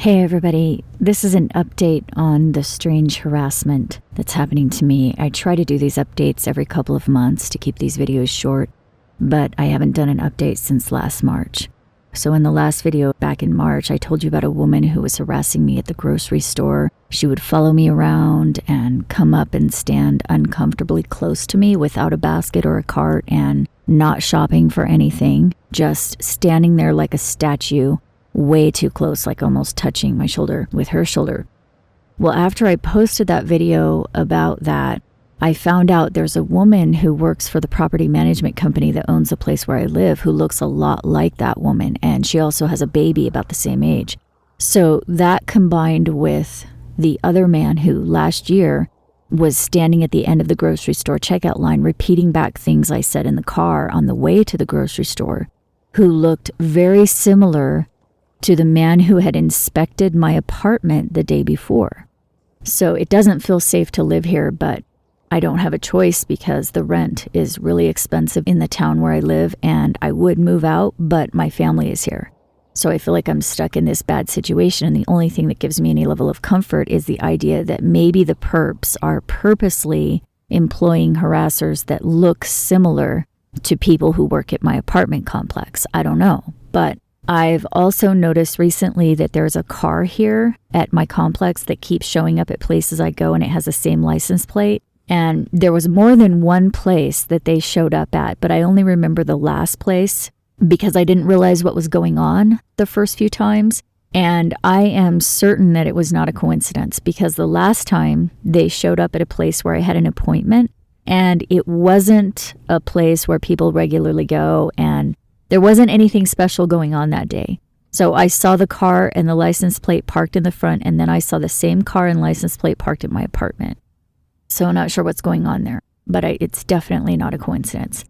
Hey everybody, this is an update on the strange harassment that's happening to me. I try to do these updates every couple of months to keep these videos short, but I haven't done an update since last March. So in the last video back in March, I told you about a woman who was harassing me at the grocery store. She would follow me around and come up and stand uncomfortably close to me without a basket or a cart and not shopping for anything, just standing there like a statue, way too close, like almost touching my shoulder with her shoulder. Well, after I posted that video about that, I found out there's a woman who works for the property management company that owns the place where I live who looks a lot like that woman, and she also has a baby about the same age. So that combined with the other man who last year was standing at the end of the grocery store checkout line repeating back things I said in the car on the way to the grocery store, who looked very similar to the man who had inspected my apartment the day before. So it doesn't feel safe to live here, but I don't have a choice because the rent is really expensive in the town where I live, and I would move out, but my family is here. So I feel like I'm stuck in this bad situation, and the only thing that gives me any level of comfort is the idea that maybe the perps are purposely employing harassers that look similar to people who work at my apartment complex. I don't know, but I've also noticed recently that there's a car here at my complex that keeps showing up at places I go, and it has the same license plate. And there was more than one place that they showed up at, but I only remember the last place because I didn't realize what was going on the first few times. And I am certain that it was not a coincidence because the last time they showed up at a place where I had an appointment, and it wasn't a place where people regularly go, and there wasn't anything special going on that day. So I saw the car and the license plate parked in the front, and then I saw the same car and license plate parked at my apartment. So I'm not sure what's going on there, but it's definitely not a coincidence.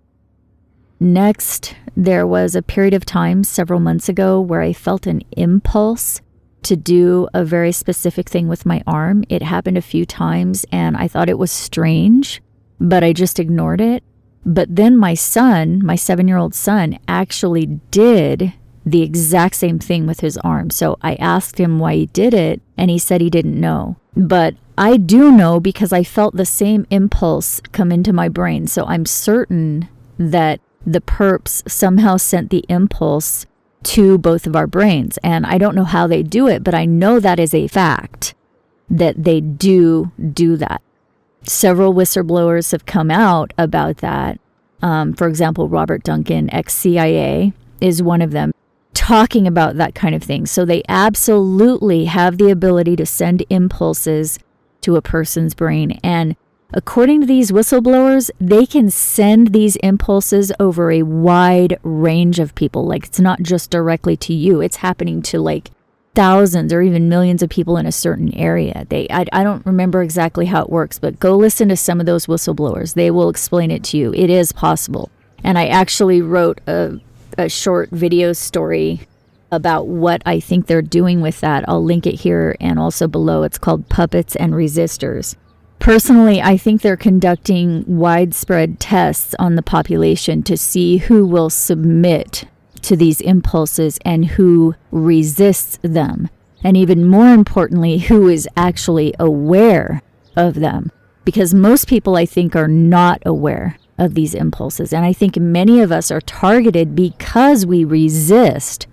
Next, there was a period of time several months ago where I felt an impulse to do a very specific thing with my arm. It happened a few times, and I thought it was strange, but I just ignored it. But then my son, my 7-year-old son, actually did the exact same thing with his arm. So I asked him why he did it, and he said he didn't know. But I do know because I felt the same impulse come into my brain. So I'm certain that the perps somehow sent the impulse to both of our brains. And I don't know how they do it, but I know that is a fact that they do that. Several whistleblowers have come out about that. For example, Robert Duncan, ex-CIA, is one of them, talking about that kind of thing. So they absolutely have the ability to send impulses to a person's brain. And according to these whistleblowers, they can send these impulses over a wide range of people. Like, it's not just directly to you. It's happening to like thousands or even millions of people in a certain area. I don't remember exactly how it works, but go listen to some of those whistleblowers. They will explain it to you. It is possible. And I actually wrote a short video story about what I think they're doing with that. I'll link it here and also below. It's called Puppets and Resistors. Personally, I think they're conducting widespread tests on the population to see who will submit to these impulses and who resists them. And even more importantly, who is actually aware of them. Because most people, I think, are not aware of these impulses. And I think many of us are targeted because we resist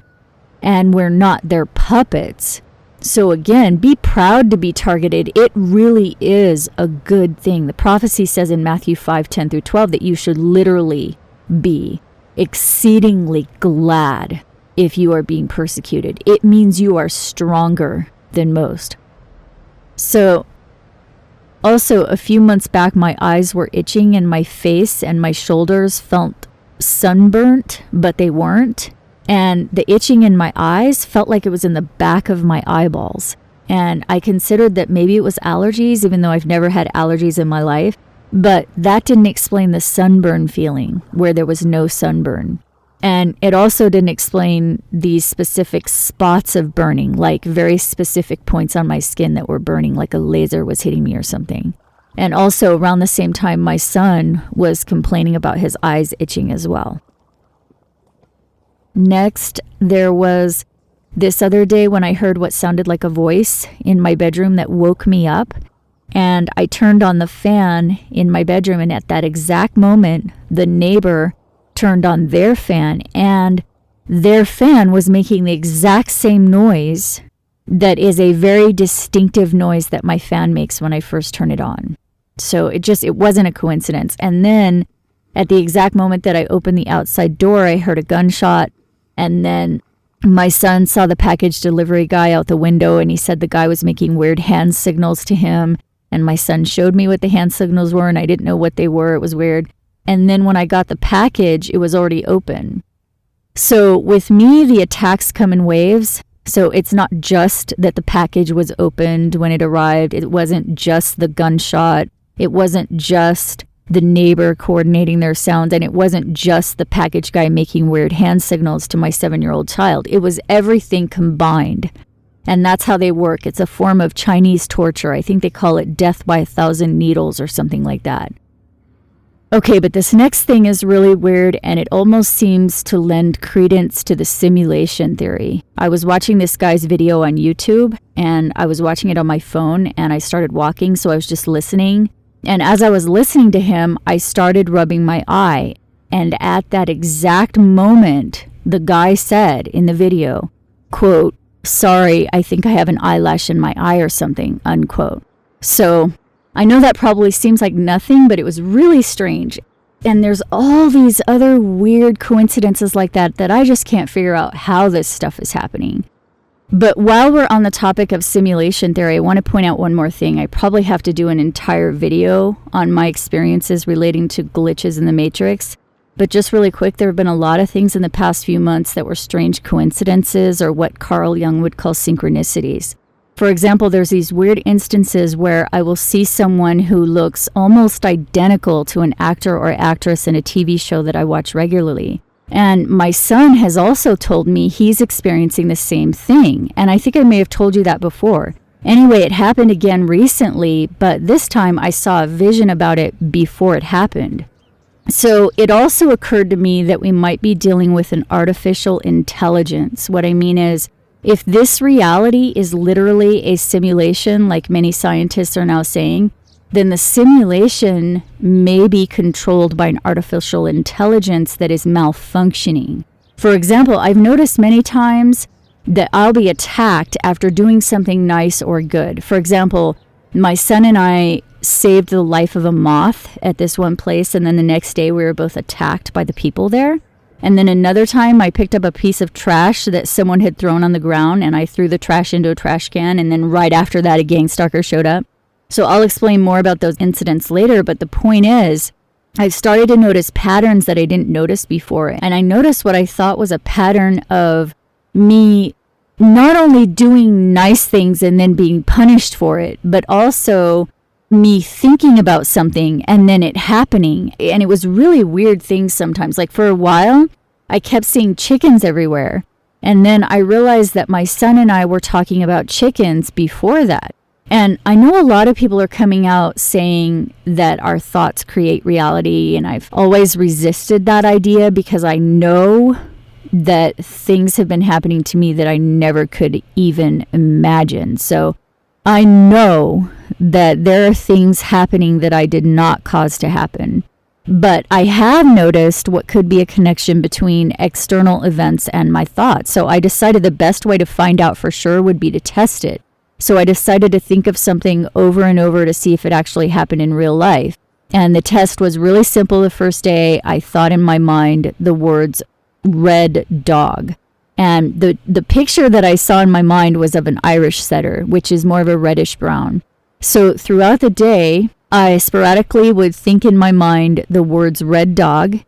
and we're not their puppets. So again, be proud to be targeted. It really is a good thing. The prophecy says in Matthew 5:10 through 12 that you should literally be exceedingly glad if you are being persecuted. It means you are stronger than most. So also, a few months back, my eyes were itching and my face and my shoulders felt sunburnt, but they weren't. And the itching in my eyes felt like it was in the back of my eyeballs. And I considered that maybe it was allergies, even though I've never had allergies in my life. But that didn't explain the sunburn feeling where there was no sunburn. And it also didn't explain these specific spots of burning, like very specific points on my skin that were burning, like a laser was hitting me or something. And also around the same time, my son was complaining about his eyes itching as well. Next, there was this other day when I heard what sounded like a voice in my bedroom that woke me up. And I turned on the fan in my bedroom, and at that exact moment, the neighbor turned on their fan, and their fan was making the exact same noise that is a very distinctive noise that my fan makes when I first turn it on. So it wasn't a coincidence. And then at the exact moment that I opened the outside door, I heard a gunshot, and then my son saw the package delivery guy out the window, and he said the guy was making weird hand signals to him. And my son showed me what the hand signals were, and I didn't know what they were. It was weird. And then when I got the package, it was already open. So with me, the attacks come in waves. So it's not just that the package was opened when it arrived. It wasn't just the gunshot. It wasn't just the neighbor coordinating their sounds. And it wasn't just the package guy making weird hand signals to my 7-year-old child. It was everything combined. And that's how they work. It's a form of Chinese torture. I think they call it death by 1,000 needles or something like that. Okay, but this next thing is really weird, and it almost seems to lend credence to the simulation theory. I was watching this guy's video on YouTube, and I was watching it on my phone, and I started walking, so I was just listening. And as I was listening to him, I started rubbing my eye. And at that exact moment, the guy said in the video, quote, "Sorry, I think I have an eyelash in my eye or something," unquote. So I know that probably seems like nothing, but it was really strange. And there's all these other weird coincidences like that I just can't figure out how this stuff is happening. But while we're on the topic of simulation theory, I want to point out one more thing. I probably have to do an entire video on my experiences relating to glitches in the Matrix. But just really quick, there have been a lot of things in the past few months that were strange coincidences, or what Carl Jung would call synchronicities. For example, there's these weird instances where I will see someone who looks almost identical to an actor or actress in a TV show that I watch regularly. And my son has also told me he's experiencing the same thing. And I think I may have told you that before. Anyway, it happened again recently, but this time I saw a vision about it before it happened. So it also occurred to me that we might be dealing with an artificial intelligence. What I mean is, if this reality is literally a simulation, like many scientists are now saying, then the simulation may be controlled by an artificial intelligence that is malfunctioning. For example, I've noticed many times that I'll be attacked after doing something nice or good. For example, my son and I saved the life of a moth at this one place, and then the next day we were both attacked by the people there. And then another time I picked up a piece of trash that someone had thrown on the ground, and I threw the trash into a trash can, and then right after that a gang stalker showed up. So I'll explain more about those incidents later, but the point is, I've started to notice patterns that I didn't notice before, and I noticed what I thought was a pattern of me not only doing nice things and then being punished for it, but also me thinking about something and then it happening. And it was really weird things sometimes. Like for a while, I kept seeing chickens everywhere. And then I realized that my son and I were talking about chickens before that. And I know a lot of people are coming out saying that our thoughts create reality. And I've always resisted that idea because I know that things have been happening to me that I never could even imagine. So I know that there are things happening that I did not cause to happen. But I have noticed what could be a connection between external events and my thoughts. So I decided the best way to find out for sure would be to test it. So I decided to think of something over and over to see if it actually happened in real life. And the test was really simple the first day. I thought in my mind the words red dog. And the picture that I saw in my mind was of an Irish setter, which is more of a reddish brown. So throughout the day, I sporadically would think in my mind the words red dog,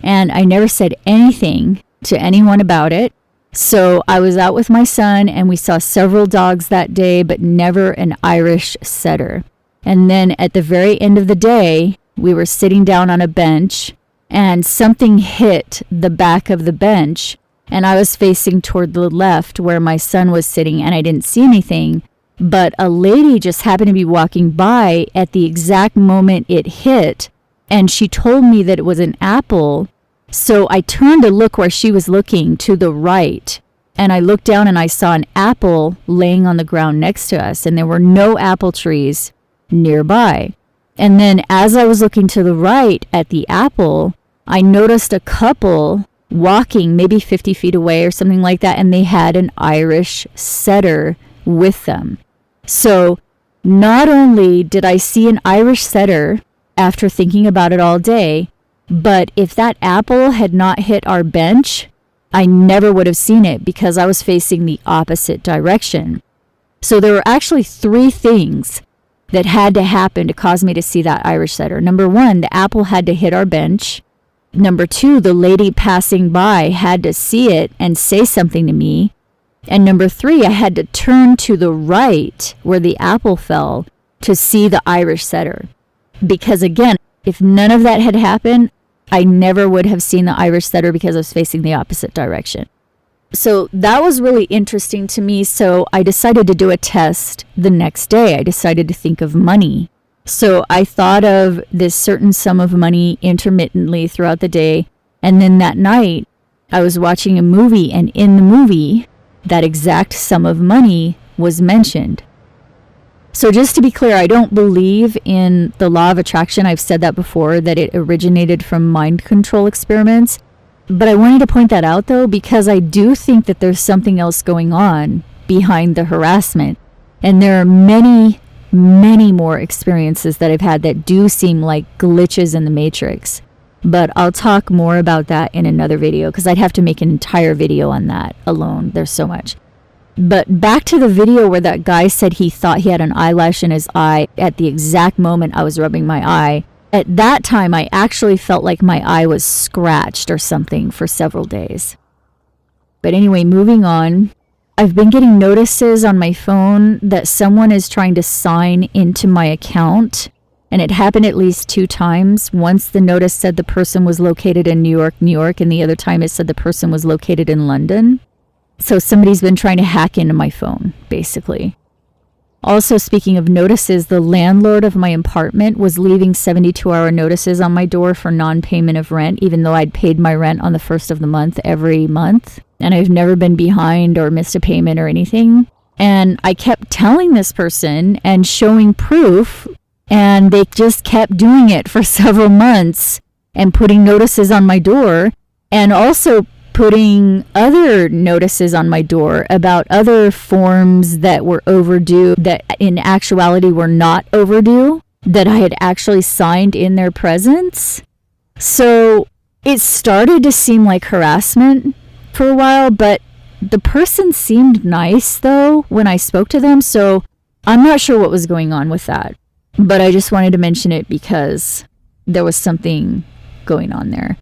and I never said anything to anyone about it. So I was out with my son, and we saw several dogs that day, but never an Irish setter. And then at the very end of the day, we were sitting down on a bench, and something hit the back of the bench, and I was facing toward the left where my son was sitting, and I didn't see anything. But a lady just happened to be walking by at the exact moment it hit, and she told me that it was an apple. So I turned to look where she was looking to the right, and I looked down and I saw an apple laying on the ground next to us, and there were no apple trees nearby. And then as I was looking to the right at the apple, I noticed a couple walking maybe 50 feet away or something like that, and they had an Irish setter with them. So not only did I see an Irish setter after thinking about it all day, but if that apple had not hit our bench, I never would have seen it because I was facing the opposite direction. So there were actually 3 things that had to happen to cause me to see that Irish setter. Number 1, the apple had to hit our bench. Number 2, the lady passing by had to see it and say something to me. And number 3, I had to turn to the right where the apple fell to see the Irish setter. Because again, if none of that had happened, I never would have seen the Irish setter because I was facing the opposite direction. So that was really interesting to me. So I decided to do a test the next day. I decided to think of money. So I thought of this certain sum of money intermittently throughout the day. And then that night, I was watching a movie, and in the movie, that exact sum of money was mentioned. So just to be clear, I don't believe in the law of attraction. I've said that before, that it originated from mind control experiments. But I wanted to point that out, though, because I do think that there's something else going on behind the harassment. And there are many, many more experiences that I've had that do seem like glitches in the matrix. But I'll talk more about that in another video, because I'd have to make an entire video on that alone. There's so much. But back to the video where that guy said he thought he had an eyelash in his eye at the exact moment I was rubbing my eye. At that time, I actually felt like my eye was scratched or something for several days. But anyway, moving on. I've been getting notices on my phone that someone is trying to sign into my account. And it happened at least 2 times. Once the notice said the person was located in New York, and the other time it said the person was located in London. So somebody's been trying to hack into my phone, basically. Also, speaking of notices, the landlord of my apartment was leaving 72-hour notices on my door for non-payment of rent, even though I'd paid my rent on the 1st of the month every month. And I've never been behind or missed a payment or anything. And I kept telling this person and showing proof, and they just kept doing it for several months and putting notices on my door, and also putting other notices on my door about other forms that were overdue, that in actuality were not overdue, that I had actually signed in their presence. So it started to seem like harassment for a while, but the person seemed nice though when I spoke to them, so I'm not sure what was going on with that. But I just wanted to mention it because there was something going on there.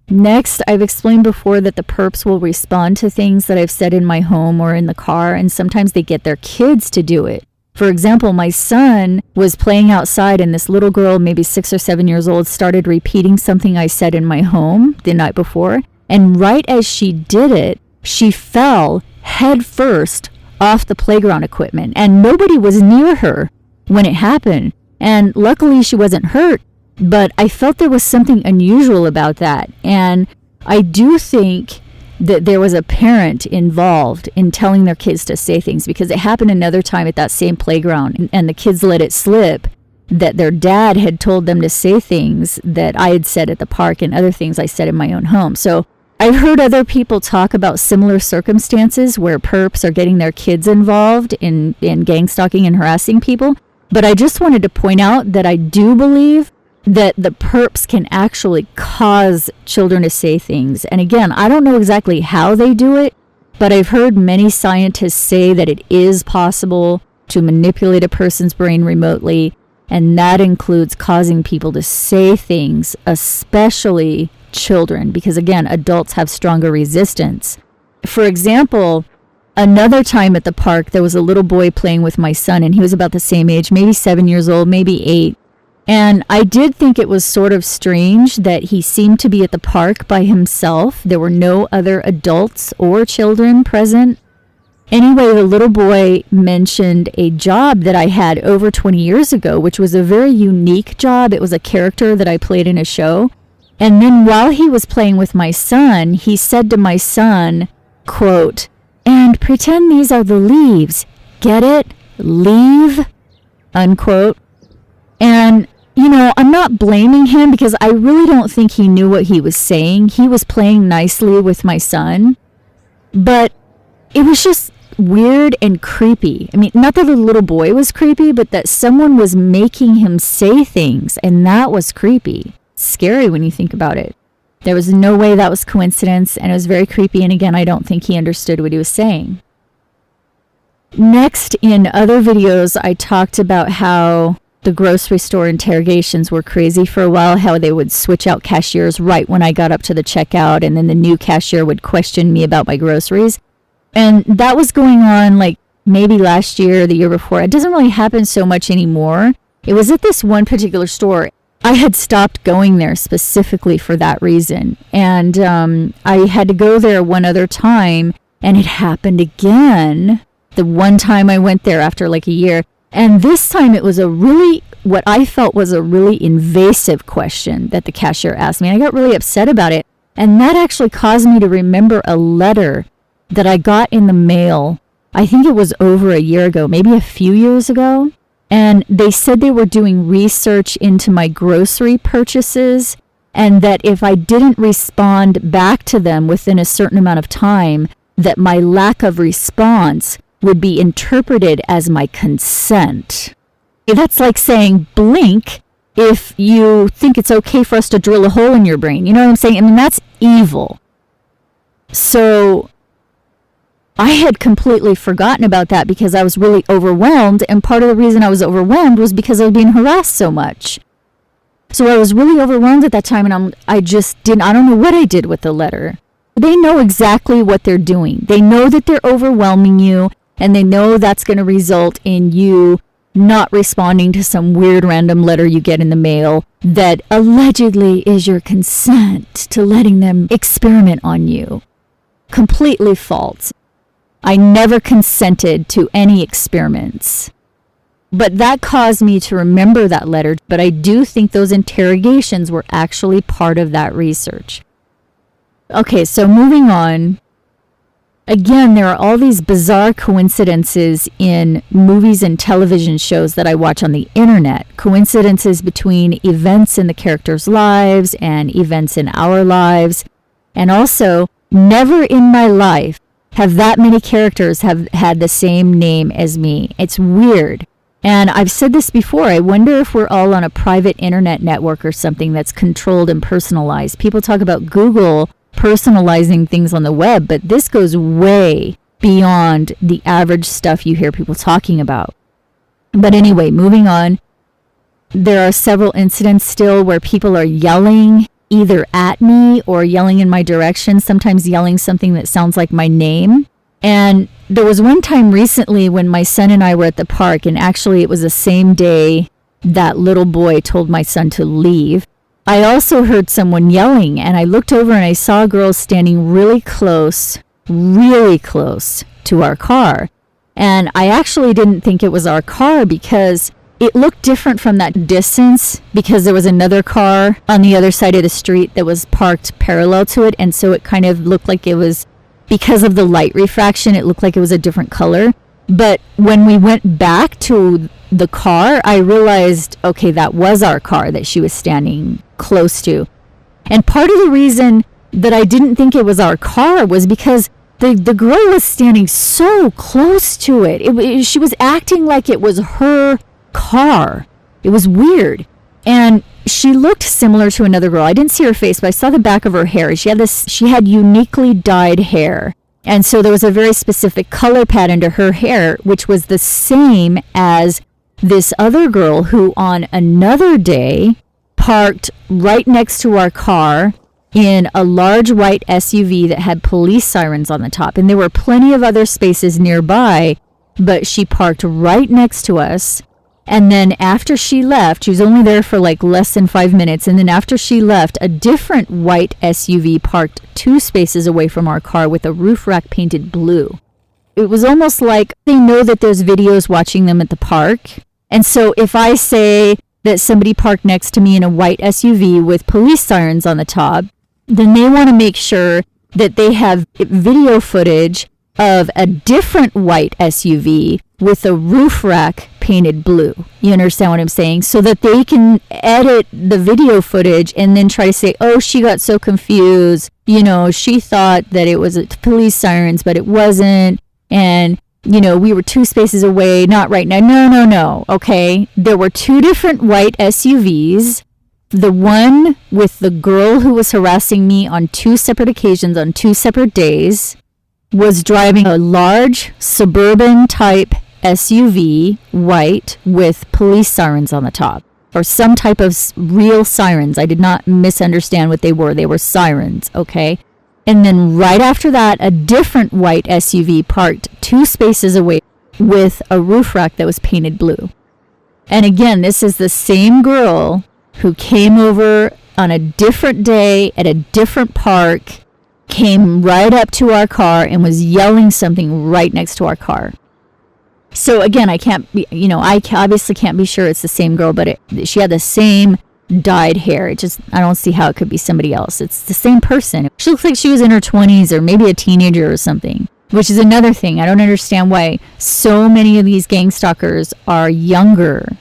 Next, I've explained before that the perps will respond to things that I've said in my home or in the car, and sometimes they get their kids to do it. For example, my son was playing outside, and this little girl, maybe 6 or 7 years old, started repeating something I said in my home the night before. And right as she did it, she fell head first off the playground equipment, and nobody was near her when it happened. And luckily she wasn't hurt, but I felt there was something unusual about that. And I do think that there was a parent involved in telling their kids to say things, because it happened another time at that same playground, and the kids let it slip that their dad had told them to say things that I had said at the park and other things I said in my own home. So I've heard other people talk about similar circumstances where perps are getting their kids involved in gang stalking and harassing people. But I just wanted to point out that I do believe that the perps can actually cause children to say things. And again, I don't know exactly how they do it, but I've heard many scientists say that it is possible to manipulate a person's brain remotely, and that includes causing people to say things, especially children, because again, adults have stronger resistance. For example, another time at the park, there was a little boy playing with my son, and he was about the same age, maybe 7 years old, maybe 8. And I did think it was sort of strange that he seemed to be at the park by himself. There were no other adults or children present. Anyway, the little boy mentioned a job that I had over 20 years ago, which was a very unique job. It was a character that I played in a show. And then while he was playing with my son, he said to my son quote, "and pretend these are the leaves. Get it? Leave," unquote. And, I'm not blaming him because I really don't think he knew what he was saying. He was playing nicely with my son, but it was just weird and creepy. I mean, not that the little boy was creepy, but that someone was making him say things, and that was creepy. Scary when you think about it. There was no way that was coincidence, and it was very creepy, and again, I don't think he understood what he was saying. Next, in other videos, I talked about how the grocery store interrogations were crazy for a while, how they would switch out cashiers right when I got up to the checkout, and then the new cashier would question me about my groceries. And that was going on like maybe last year or the year before. It doesn't really happen so much anymore. It was at this one particular store. I had stopped going there specifically for that reason. And I had to go there one other time, and it happened again. The one time I went there after like a year. And this time it was what I felt was a really invasive question that the cashier asked me. And I got really upset about it. And that actually caused me to remember a letter that I got in the mail. I think it was over a year ago, maybe a few years ago. And they said they were doing research into my grocery purchases, and that if I didn't respond back to them within a certain amount of time, that my lack of response would be interpreted as my consent. That's like saying blink if you think it's okay for us to drill a hole in your brain. You know what I'm saying? I mean, that's evil. So I had completely forgotten about that because I was really overwhelmed, and part of the reason I was overwhelmed was because I was being harassed so much. So I was really overwhelmed at that time, and I don't know what I did with the letter. They know exactly what they're doing. They know that they're overwhelming you, and they know that's going to result in you not responding to some weird random letter you get in the mail that allegedly is your consent to letting them experiment on you. Completely false. I never consented to any experiments. But that caused me to remember that letter, but I do think those interrogations were actually part of that research. Okay, so moving on. Again, there are all these bizarre coincidences in movies and television shows that I watch on the internet. Coincidences between events in the characters' lives and events in our lives. And also, never in my life have that many characters have had the same name as me. It's weird. And I've said this before, I wonder if we're all on a private internet network or something that's controlled and personalized. People talk about Google personalizing things on the web, but this goes way beyond the average stuff you hear people talking about. But anyway, moving on. There are several incidents still where people are yelling either at me or yelling in my direction, sometimes yelling something that sounds like my name. And there was one time recently when my son and I were at the park, and actually it was the same day that little boy told my son to leave. I also heard someone yelling, and I looked over and I saw a girl standing really close to our car. And I actually didn't think it was our car because it looked different from that distance, because there was another car on the other side of the street that was parked parallel to it. And so it kind of looked like it was, because of the light refraction, it looked like it was a different color. But when we went back to the car, I realized, okay, that was our car that she was standing close to. And part of the reason that I didn't think it was our car was because the girl was standing so close to it. She was acting like it was her car. It was weird. And she looked similar to another girl. I didn't see her face, but I saw the back of her hair. She had uniquely dyed hair. And so there was a very specific color pattern to her hair, which was the same as this other girl who on another day parked right next to our car in a large white SUV that had police sirens on the top. And there were plenty of other spaces nearby, but she parked right next to us. And then after she left, she was only there for like less than 5 minutes. And then after she left, a different white SUV parked 2 spaces away from our car with a roof rack painted blue. It was almost like they know that there's videos watching them at the park. And so if I say that somebody parked next to me in a white SUV with police sirens on the top, then they want to make sure that they have video footage of a different white SUV with a roof rack painted blue. You understand what I'm saying? So that they can edit the video footage and then try to say, oh, she got so confused. You know, she thought that it was police sirens, but it wasn't. And, you know, we were 2 spaces away, not right now. No. Okay. There were 2 different white SUVs. The one with the girl who was harassing me on 2 separate occasions on 2 separate days was driving a large suburban type SUV, white, with police sirens on the top, or some type of real sirens. I did not misunderstand what they were. They were sirens, okay? And then right after that, a different white SUV parked 2 spaces away with a roof rack that was painted blue. And again, this is the same girl who came over on a different day at a different park, came right up to our car and was yelling something right next to our car. So again, I can't be, you know, I obviously can't be sure it's the same girl, but she had the same dyed hair. It just, I don't see how it could be somebody else. It's the same person. She looks like she was in her 20s or maybe a teenager or something, which is another thing. I don't understand why so many of these gang stalkers are younger.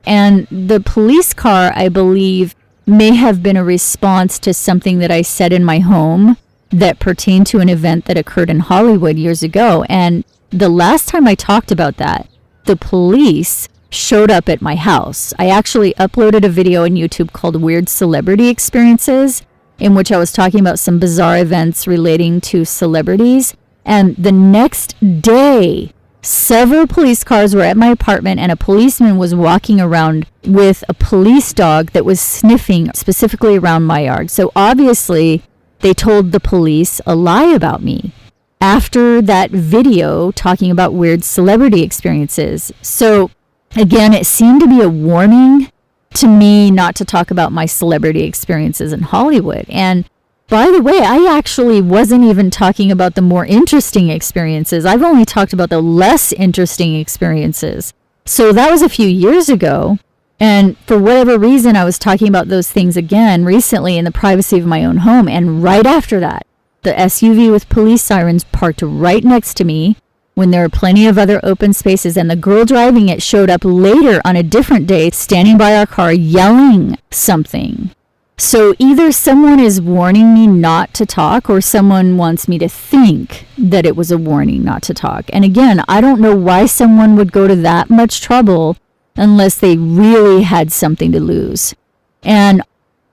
And the police car, I believe, may have been a response to something that I said in my home that pertained to an event that occurred in Hollywood years ago. And the last time I talked about that, the police showed up at my house. I actually uploaded a video on YouTube called Weird Celebrity Experiences, in which I was talking about some bizarre events relating to celebrities. And the next day, several police cars were at my apartment and a policeman was walking around with a police dog that was sniffing specifically around my yard. So obviously they told the police a lie about me after that video talking about weird celebrity experiences. So again, it seemed to be a warning to me not to talk about my celebrity experiences in Hollywood. And by the way, I actually wasn't even talking about the more interesting experiences. I've only talked about the less interesting experiences. So that was a few years ago. And for whatever reason, I was talking about those things again recently in the privacy of my own home. And right after that, the SUV with police sirens parked right next to me when there were plenty of other open spaces. And the girl driving it showed up later on a different day, standing by our car, yelling something. So either someone is warning me not to talk or someone wants me to think that it was a warning not to talk. And again, I don't know why someone would go to that much trouble unless they really had something to lose. And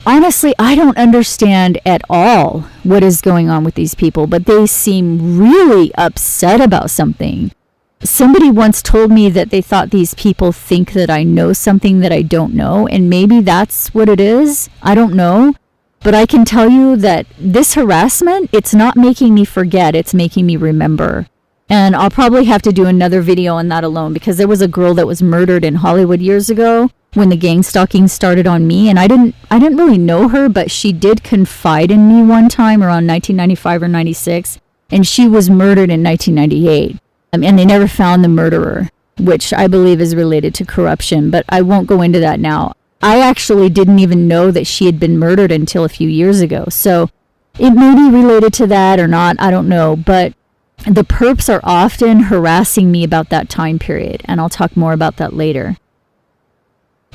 honestly, I don't understand at all what is going on with these people, but they seem really upset about something. Somebody once told me that they thought these people think that I know something that I don't know, and maybe that's what it is. I don't know. But I can tell you that this harassment, it's not making me forget, it's making me remember. And I'll probably have to do another video on that alone, because there was a girl that was murdered in Hollywood years ago when the gang stalking started on me, and I didn't really know her, but she did confide in me one time around 1995 or 96, and she was murdered in 1998. And they never found the murderer, which I believe is related to corruption, but I won't go into that now. I actually didn't even know that she had been murdered until a few years ago. So it may be related to that or not, I don't know. But the perps are often harassing me about that time period, and I'll talk more about that later.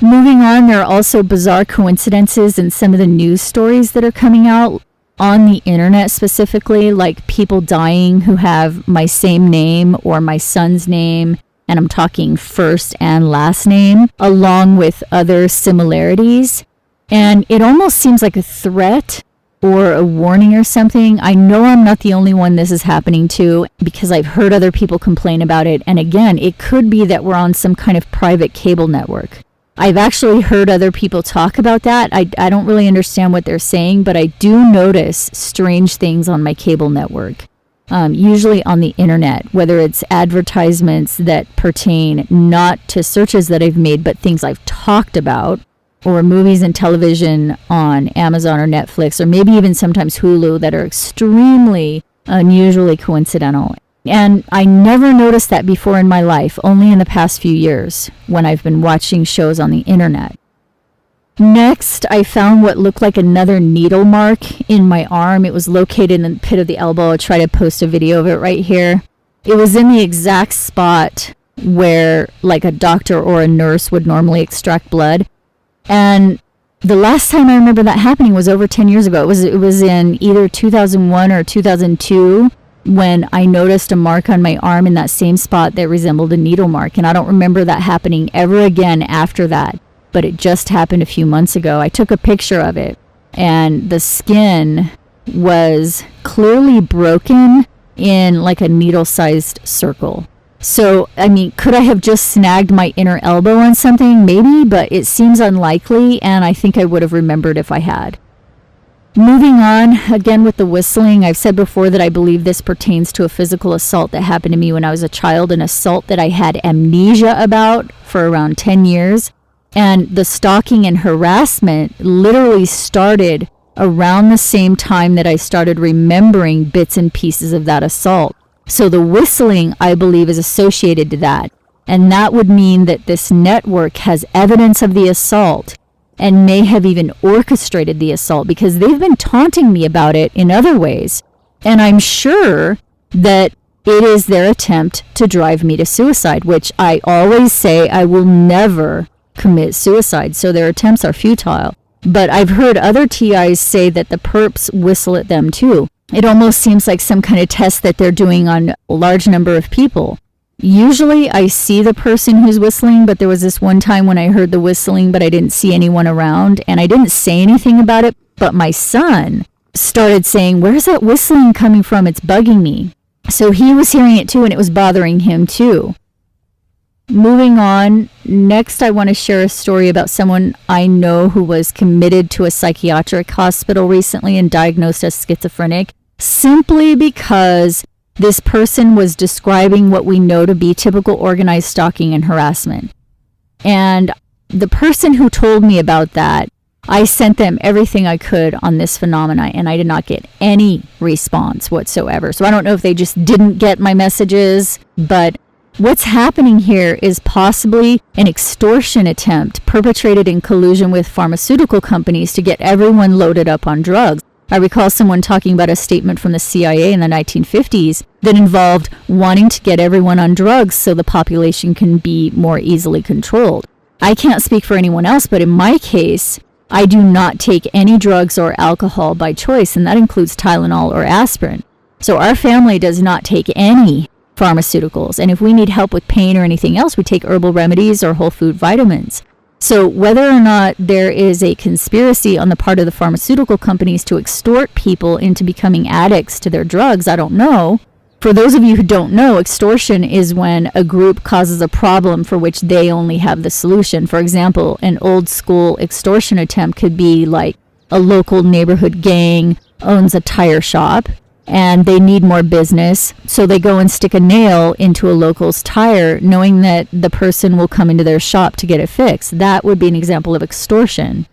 Moving on, there are also bizarre coincidences in some of the news stories that are coming out on the internet, specifically, like people dying who have my same name or my son's name, and I'm talking first and last name, along with other similarities. And it almost seems like a threat or a warning or something. I know I'm not the only one this is happening to, because I've heard other people complain about it. And again, it could be that we're on some kind of private cable network. I've actually heard other people talk about that. I don't really understand what they're saying, but I do notice strange things on my cable network, usually on the internet, whether it's advertisements that pertain not to searches that I've made, but things I've talked about, or movies and television on Amazon or Netflix, or maybe even sometimes Hulu, that are extremely unusually coincidental. And I never noticed that before in my life, only in the past few years when I've been watching shows on the internet. Next, I found what looked like another needle mark in my arm. It was located in the pit of the elbow. I'll try to post a video of it right here. It was in the exact spot where like a doctor or a nurse would normally extract blood. And the last time I remember that happening was over 10 years ago. It was in either 2001 or 2002 when I noticed a mark on my arm in that same spot that resembled a needle mark. And I don't remember that happening ever again after that. But it just happened a few months ago. I took a picture of it, and the skin was clearly broken in like a needle-sized circle. So, I mean, could I have just snagged my inner elbow on something? Maybe, but it seems unlikely, and I think I would have remembered if I had. Moving on, again with the whistling, I've said before that I believe this pertains to a physical assault that happened to me when I was a child, an assault that I had amnesia about for around 10 years. And the stalking and harassment literally started around the same time that I started remembering bits and pieces of that assault. So the whistling, I believe, is associated to that. And that would mean that this network has evidence of the assault and may have even orchestrated the assault because they've been taunting me about it in other ways. And I'm sure that it is their attempt to drive me to suicide, which I always say I will never commit suicide, so their attempts are futile. But I've heard other TIs say that the perps whistle at them too. It almost seems like some kind of test that they're doing on a large number of people. Usually I see the person who's whistling, but there was this one time when I heard the whistling, but I didn't see anyone around, and I didn't say anything about it, but my son started saying, "Where's that whistling coming from? It's bugging me." So he was hearing it too, and it was bothering him too. Moving on, next I want to share a story about someone I know who was committed to a psychiatric hospital recently and diagnosed as schizophrenic, simply because this person was describing what we know to be typical organized stalking and harassment. And the person who told me about that, I sent them everything I could on this phenomena, and I did not get any response whatsoever. So I don't know if they just didn't get my messages, but what's happening here is possibly an extortion attempt perpetrated in collusion with pharmaceutical companies to get everyone loaded up on drugs. I recall someone talking about a statement from the CIA in the 1950s that involved wanting to get everyone on drugs so the population can be more easily controlled. I can't speak for anyone else, but in my case, I do not take any drugs or alcohol by choice, and that includes Tylenol or aspirin. So our family does not take any pharmaceuticals, and if we need help with pain or anything else, we take herbal remedies or whole food vitamins. So whether or not there is a conspiracy on the part of the pharmaceutical companies to extort people into becoming addicts to their drugs, I don't know. For those of you who don't know, extortion is when a group causes a problem for which they only have the solution. For example, an old school extortion attempt could be like a local neighborhood gang owns a tire shop and they need more business, so they go and stick a nail into a local's tire knowing that the person will come into their shop to get it fixed. That would be an example of extortion.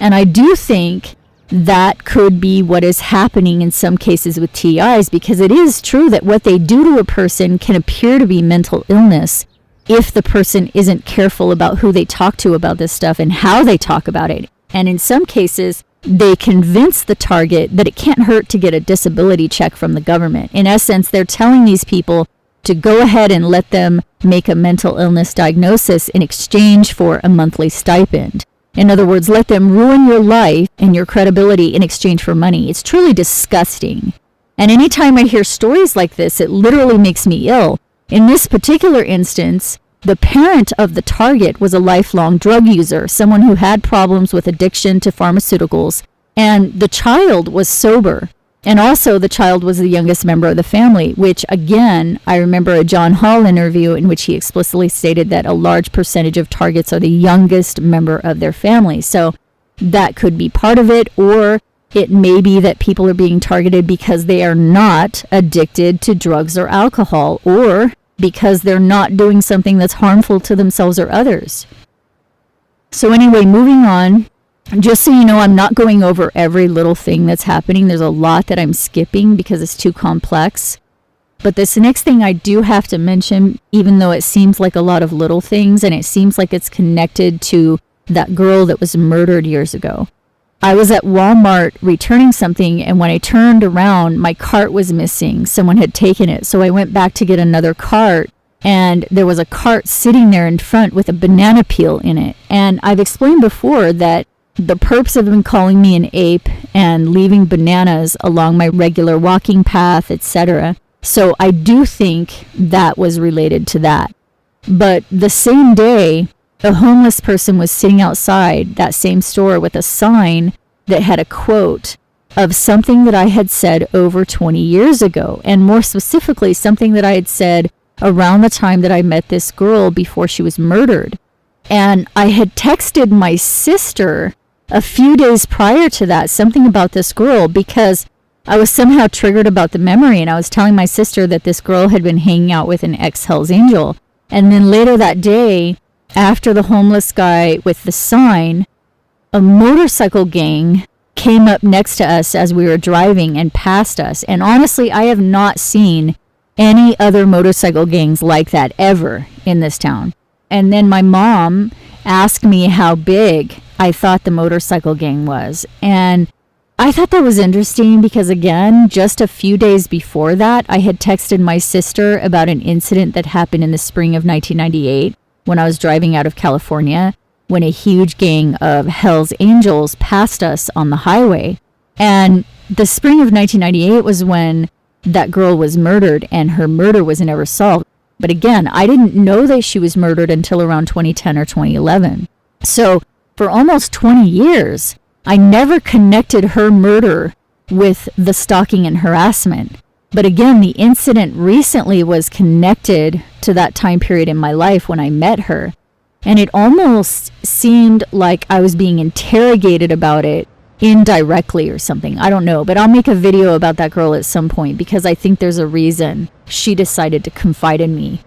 And I do think that could be what is happening in some cases with TIs, because it is true that what they do to a person can appear to be mental illness if the person isn't careful about who they talk to about this stuff and how they talk about it. And in some cases, they convince the target that it can't hurt to get a disability check from the government. In essence, they're telling these people to go ahead and let them make a mental illness diagnosis in exchange for a monthly stipend. In other words, let them ruin your life and your credibility in exchange for money. It's truly disgusting. And anytime I hear stories like this, it literally makes me ill. In this particular instance, the parent of the target was a lifelong drug user, someone who had problems with addiction to pharmaceuticals, and the child was sober. And also the child was the youngest member of the family, which again, I remember a John Hall interview in which he explicitly stated that a large percentage of targets are the youngest member of their family. So that could be part of it, or it may be that people are being targeted because they are not addicted to drugs or alcohol, or because they're not doing something that's harmful to themselves or others. So anyway, moving on, just so you know, I'm not going over every little thing that's happening. There's a lot that I'm skipping because it's too complex. But this next thing I do have to mention, even though it seems like a lot of little things and it seems like it's connected to that girl that was murdered years ago. I was at Walmart returning something, and when I turned around, my cart was missing. Someone had taken it. So I went back to get another cart, and there was a cart sitting there in front with a banana peel in it. And I've explained before that the perps have been calling me an ape and leaving bananas along my regular walking path, etc. So I do think that was related to that. But the same day, a homeless person was sitting outside that same store with a sign that had a quote of something that I had said over 20 years ago, and more specifically, something that I had said around the time that I met this girl before she was murdered. And I had texted my sister a few days prior to that, something about this girl, because I was somehow triggered about the memory, and I was telling my sister that this girl had been hanging out with an ex-Hells Angel. And then later that day, after the homeless guy with the sign, a motorcycle gang came up next to us as we were driving and passed us. And honestly, I have not seen any other motorcycle gangs like that ever in this town. And then my mom asked me how big I thought the motorcycle gang was. And I thought that was interesting because, again, just a few days before that, I had texted my sister about an incident that happened in the spring of 1998. When I was driving out of California, when a huge gang of Hells Angels passed us on the highway. And the spring of 1998 was when that girl was murdered, and her murder was never solved. But again, I didn't know that she was murdered until around 2010 or 2011. So for almost 20 years, I never connected her murder with the stalking and harassment. But again, the incident recently was connected to that time period in my life when I met her. And it almost seemed like I was being interrogated about it indirectly or something. I don't know, but I'll make a video about that girl at some point because I think there's a reason she decided to confide in me.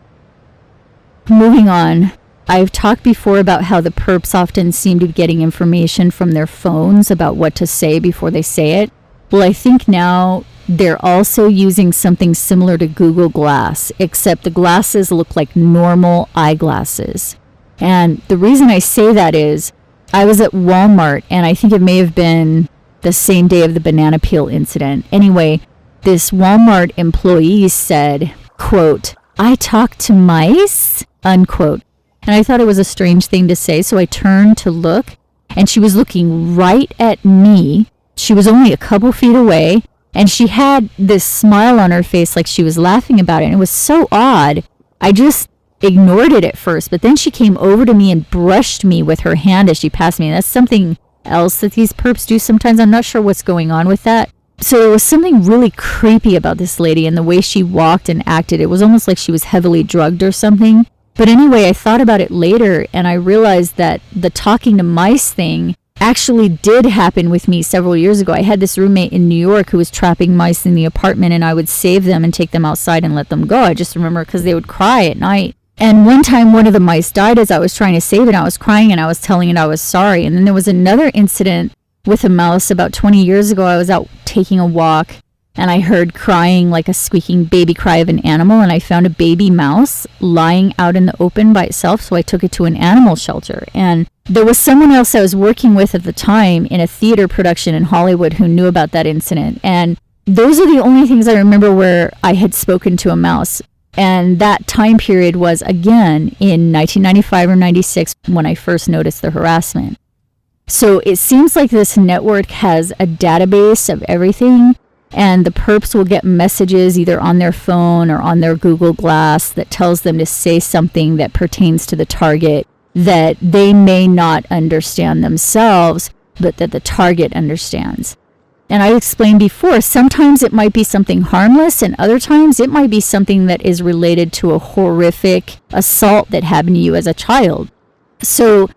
Moving on, I've talked before about how the perps often seem to be getting information from their phones about what to say before they say it. Well, I think now they're also using something similar to Google Glass, except the glasses look like normal eyeglasses. And the reason I say that is I was at Walmart, and I think it may have been the same day of the banana peel incident. Anyway, this Walmart employee said, quote, "I talk to mice," unquote. And I thought it was a strange thing to say, so I turned to look, and she was looking right at me. She was only a couple feet away, and she had this smile on her face like she was laughing about it. And it was so odd. I just ignored it at first, but then she came over to me and brushed me with her hand as she passed me. And that's something else that these perps do sometimes. I'm not sure what's going on with that. So there was something really creepy about this lady and the way she walked and acted. It was almost like she was heavily drugged or something. But anyway, I thought about it later, and I realized that the talking to mice thing actually did happen with me several years ago. I had this roommate in New York who was trapping mice in the apartment, and I would save them and take them outside and let them go. I just remember because they would cry at night. And one time one of the mice died as I was trying to save it. I was crying and I was telling it I was sorry. And then there was another incident with a mouse about 20 years ago. I was out taking a walk, and I heard crying, like a squeaking baby cry of an animal, and I found a baby mouse lying out in the open by itself, so I took it to an animal shelter. And there was someone else I was working with at the time in a theater production in Hollywood who knew about that incident. And those are the only things I remember where I had spoken to a mouse. And that time period was, again, in 1995 or 96 when I first noticed the harassment. So it seems like this network has a database of everything, and the perps will get messages either on their phone or on their Google Glass that tells them to say something that pertains to the target that they may not understand themselves, but that the target understands. And I explained before, sometimes it might be something harmless, and other times it might be something that is related to a horrific assault that happened to you as a child. So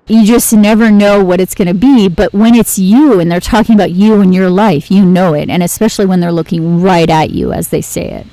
you just never know what it's going to be, but when it's you and they're talking about you and your life, you know it, and especially when they're looking right at you as they say it.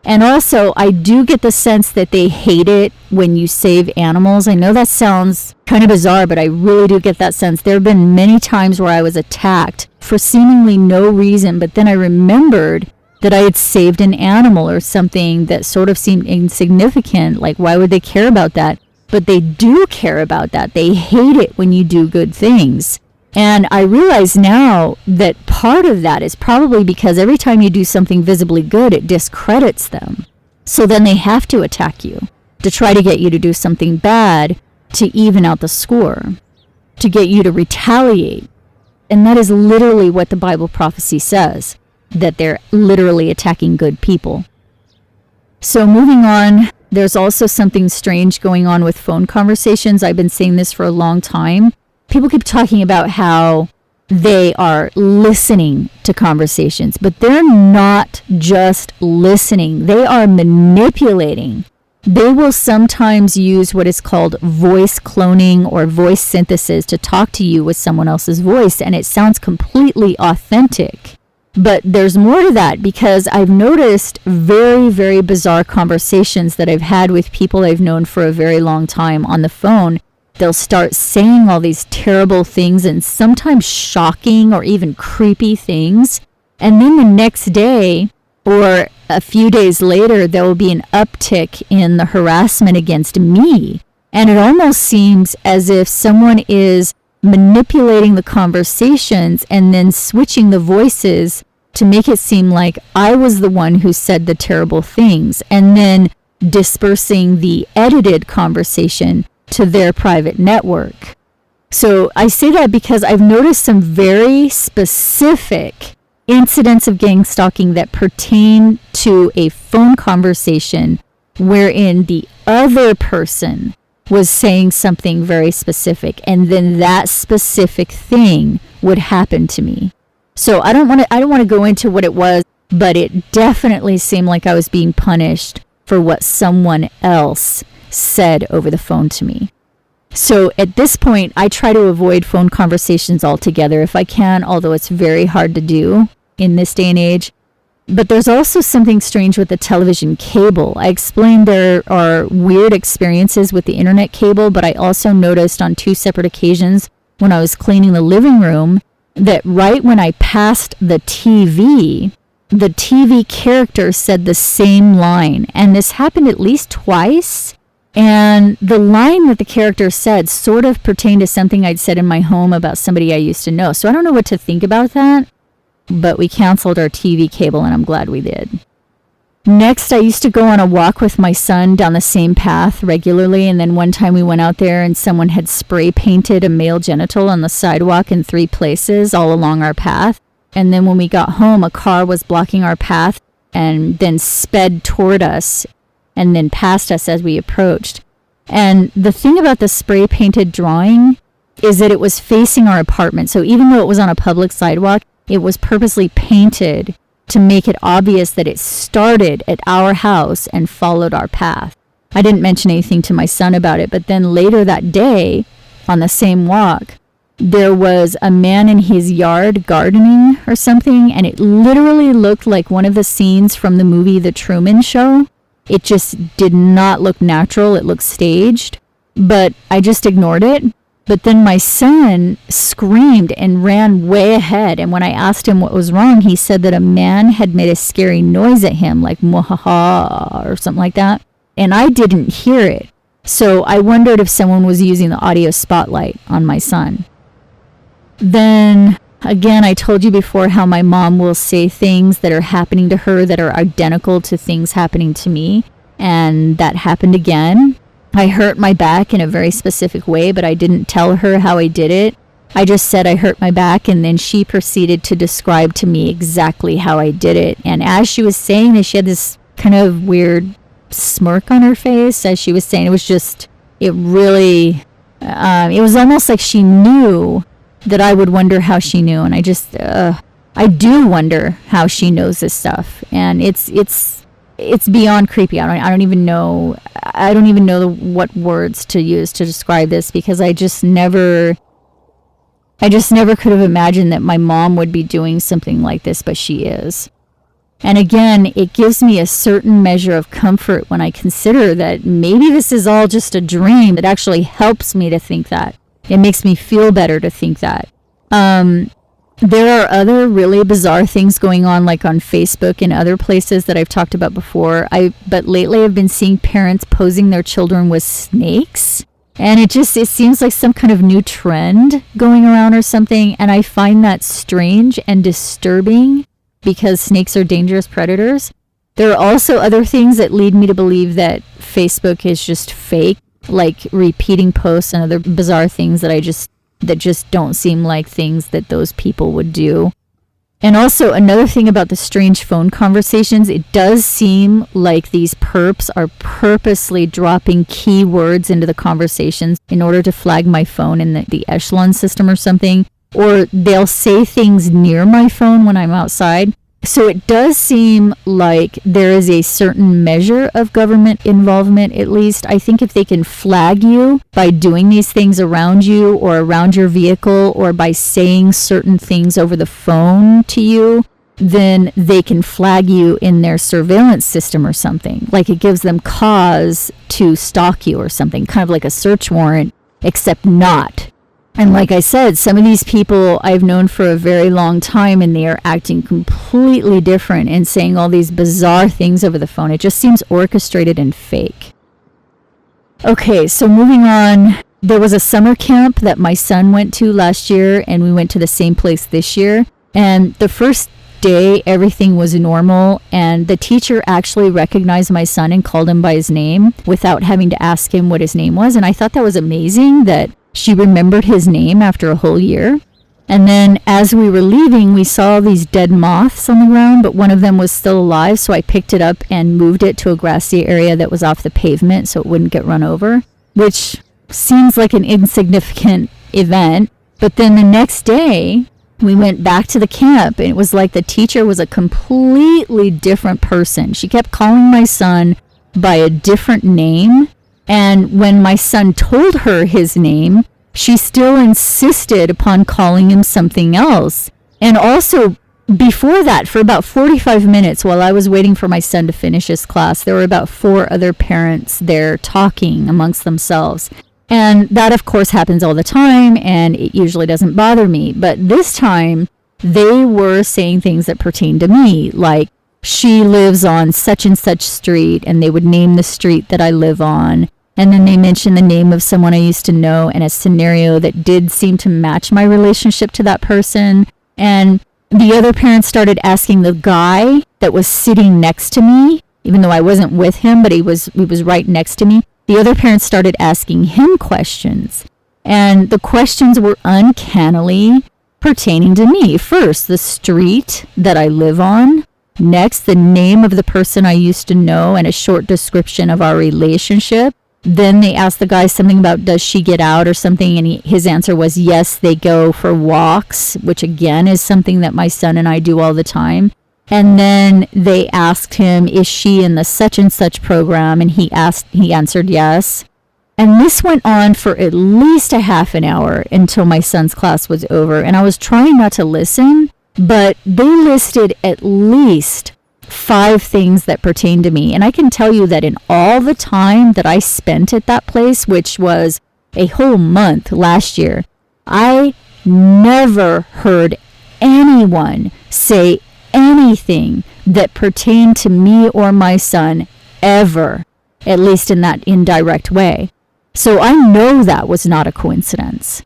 And also, I do get the sense that they hate it when you save animals. I know that sounds kind of bizarre, but I really do get that sense. There have been many times where I was attacked for seemingly no reason, but then I remembered that I had saved an animal or something that sort of seemed insignificant. Like, why would they care about that? but they do care about that. They hate it when you do good things. And I realize now that part of that is probably because every time you do something visibly good, it discredits them. So then they have to attack you to try to get you to do something bad to even out the score, to get you to retaliate. And that is literally what the Bible prophecy says, that they're literally attacking good people. So moving on, there's also something strange going on with phone conversations. I've been saying this for a long time. People keep talking about how they are listening to conversations, but they're not just listening. They are manipulating. They will sometimes use what is called voice cloning or voice synthesis to talk to you with someone else's voice, and it sounds completely authentic. But there's more to that, because I've noticed very, very bizarre conversations that I've had with people I've known for a very long time on the phone. They'll start saying all these terrible things and sometimes shocking or even creepy things. And then the next day or a few days later, there will be an uptick in the harassment against me. And it almost seems as if someone is manipulating the conversations and then switching the voices to make it seem like I was the one who said the terrible things, and then dispersing the edited conversation to their private network. So I say that because I've noticed some very specific incidents of gang stalking that pertain to a phone conversation wherein the other person was saying something very specific, and then that specific thing would happen to me. So I don't want to go into what it was, but it definitely seemed like I was being punished for what someone else said over the phone to me. So at this point, I try to avoid phone conversations altogether if I can, although it's very hard to do in this day and age. But there's also something strange with the television cable. I explained there are weird experiences with the internet cable, but I also noticed on 2 separate occasions when I was cleaning the living room that right when I passed the TV character said the same line. And this happened at least twice. And the line that the character said sort of pertained to something I'd said in my home about somebody I used to know. So I don't know what to think about that. But we canceled our TV cable, and I'm glad we did. Next, I used to go on a walk with my son down the same path regularly, and then one time we went out there and someone had spray painted a male genital on the sidewalk in 3 places all along our path. And then when we got home, a car was blocking our path and then sped toward us and then past us as we approached. And the thing about the spray painted drawing is that it was facing our apartment. So even though it was on a public sidewalk, it was purposely painted to make it obvious that it started at our house and followed our path. I didn't mention anything to my son about it, but then later that day, on the same walk, there was a man in his yard gardening or something, and it literally looked like one of the scenes from the movie The Truman Show. It just did not look natural. It looked staged, but I just ignored it. But then my son screamed and ran way ahead. And when I asked him what was wrong, he said that a man had made a scary noise at him, like mwahaha or something like that. And I didn't hear it. So I wondered if someone was using the audio spotlight on my son. Then again, I told you before how my mom will say things that are happening to her that are identical to things happening to me. And that happened again. I hurt my back in a very specific way, but I didn't tell her how I did it. I just said I hurt my back, and then she proceeded to describe to me exactly how I did it. And as she was saying this, she had this kind of weird smirk on her face as she was saying. It was just, it really, it was almost like she knew that I would wonder how she knew. And I just, I do wonder how she knows this stuff. And it's beyond creepy. I don't even know what words to use to describe this, because I just never could have imagined that my mom would be doing something like this, but she is. And again, it gives me a certain measure of comfort when I consider that maybe this is all just a dream. It actually helps me to think that. It makes me feel better to think that. There are other really bizarre things going on, like on Facebook and other places that I've talked about before. But lately I've been seeing parents posing their children with snakes. And it seems like some kind of new trend going around or something. And I find that strange and disturbing because snakes are dangerous predators. There are also other things that lead me to believe that Facebook is just fake, like repeating posts and other bizarre things that just don't seem like things that those people would do. And also another thing about the strange phone conversations, it does seem like these perps are purposely dropping keywords into the conversations in order to flag my phone in the echelon system or something. Or they'll say things near my phone when I'm outside. So it does seem like there is a certain measure of government involvement, at least. I think if they can flag you by doing these things around you or around your vehicle or by saying certain things over the phone to you, then they can flag you in their surveillance system or something. Like it gives them cause to stalk you or something, kind of like a search warrant, except not. And like I said, some of these people I've known for a very long time, and they are acting completely different and saying all these bizarre things over the phone. It just seems orchestrated and fake. Okay, so moving on. There was a summer camp that my son went to last year, and we went to the same place this year. And the first day, everything was normal, and the teacher actually recognized my son and called him by his name without having to ask him what his name was. And I thought that was amazing that she remembered his name after a whole year. And then as we were leaving, we saw these dead moths on the ground, but one of them was still alive. So I picked it up and moved it to a grassy area that was off the pavement so it wouldn't get run over, which seems like an insignificant event. But then the next day, we went back to the camp, and it was like the teacher was a completely different person. She kept calling my son by a different name. And when my son told her his name, she still insisted upon calling him something else. And also, before that, for about 45 minutes, while I was waiting for my son to finish his class, there were about 4 other parents there talking amongst themselves. And that, of course, happens all the time, and it usually doesn't bother me. But this time, they were saying things that pertain to me, like, she lives on such and such street, and they would name the street that I live on. And then they mentioned the name of someone I used to know and a scenario that did seem to match my relationship to that person. And the other parents started asking the guy that was sitting next to me, even though I wasn't with him, but he was right next to me. The other parents started asking him questions. And the questions were uncannily pertaining to me. First, the street that I live on. Next, the name of the person I used to know and a short description of our relationship. Then they asked the guy something about, does she get out or something? And his answer was, yes, they go for walks, which again is something that my son and I do all the time. And then they asked him, is she in the such and such program? And he answered yes. And this went on for at least a half an hour until my son's class was over. And I was trying not to listen, but they listed at least 5 things that pertain to me. And I can tell you that in all the time that I spent at that place, which was a whole month last year, I never heard anyone say anything that pertained to me or my son ever, at least in that indirect way. So I know that was not a coincidence.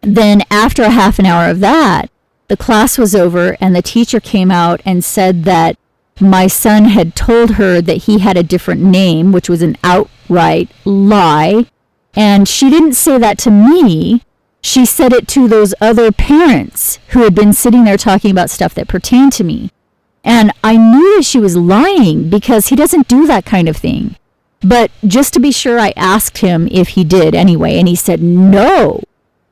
Then after a half an hour of that, the class was over and the teacher came out and said that my son had told her that he had a different name, which was an outright lie. And she didn't say that to me. She said it to those other parents who had been sitting there talking about stuff that pertained to me. And I knew that she was lying because he doesn't do that kind of thing. But just to be sure, I asked him if he did anyway, and he said no.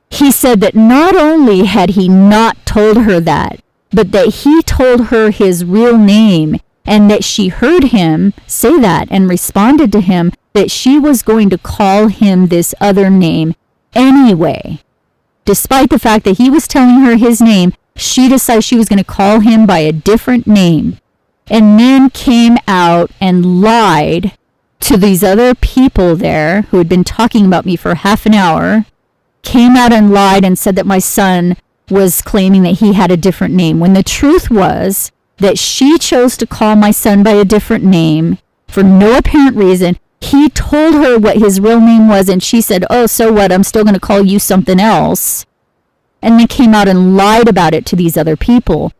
He said that not only had he not told her that, but that he told her his real name, and that she heard him say that and responded to him that she was going to call him this other name anyway. Despite the fact that he was telling her his name, she decided she was going to call him by a different name, and then came out and lied to these other people there who had been talking about me for half an hour, came out and lied and said that my son was claiming that he had a different name, when the truth was that she chose to call my son by a different name for no apparent reason. He told her what his real name was, and she said, oh, so what? I'm still going to call you something else. And then came out and lied about it to these other people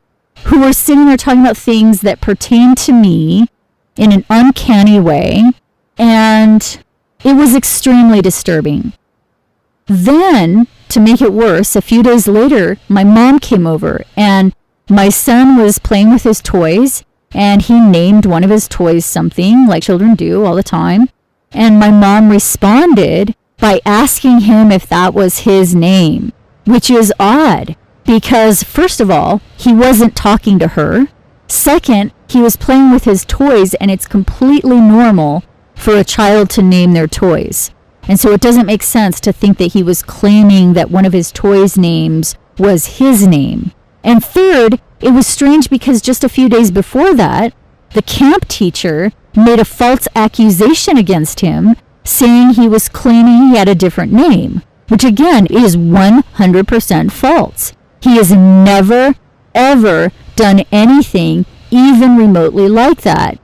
who were sitting there talking about things that pertained to me in an uncanny way. And it was extremely disturbing. Then, to make it worse, a few days later, my mom came over and my son was playing with his toys and he named one of his toys something like children do all the time. And my mom responded by asking him if that was his name, which is odd because, first of all, he wasn't talking to her. Second, he was playing with his toys and it's completely normal for a child to name their toys. And so it doesn't make sense to think that he was claiming that one of his toys' names was his name. And third, it was strange because just a few days before that, the camp teacher made a false accusation against him, saying he was claiming he had a different name, which again is 100% false. He has never, ever done anything even remotely like that.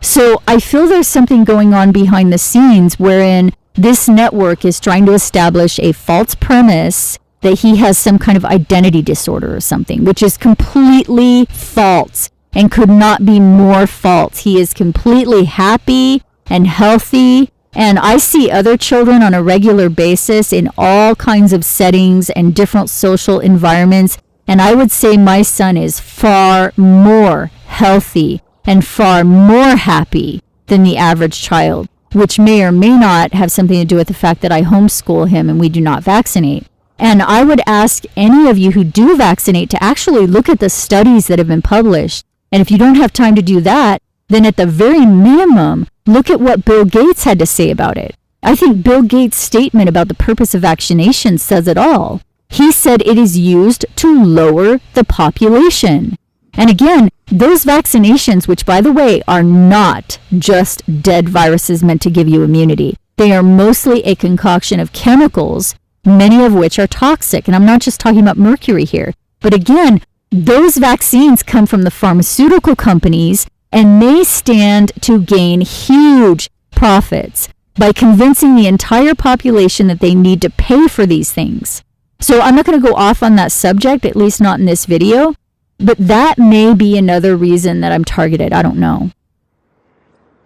So I feel there's something going on behind the scenes wherein this network is trying to establish a false premise that he has some kind of identity disorder or something, which is completely false and could not be more false. He is completely happy and healthy. And I see other children on a regular basis in all kinds of settings and different social environments. And I would say my son is far more healthy and far more happy than the average child, which may or may not have something to do with the fact that I homeschool him and we do not vaccinate. And I would ask any of you who do vaccinate to actually look at the studies that have been published. And if you don't have time to do that, then at the very minimum, look at what Bill Gates had to say about it. I think Bill Gates' statement about the purpose of vaccination says it all. He said it is used to lower the population. And again, those vaccinations, which by the way, are not just dead viruses meant to give you immunity. They are mostly a concoction of chemicals, many of which are toxic. And I'm not just talking about mercury here. But again, those vaccines come from the pharmaceutical companies and they stand to gain huge profits by convincing the entire population that they need to pay for these things. So I'm not going to go off on that subject, at least not in this video. But that may be another reason that I'm targeted. I don't know.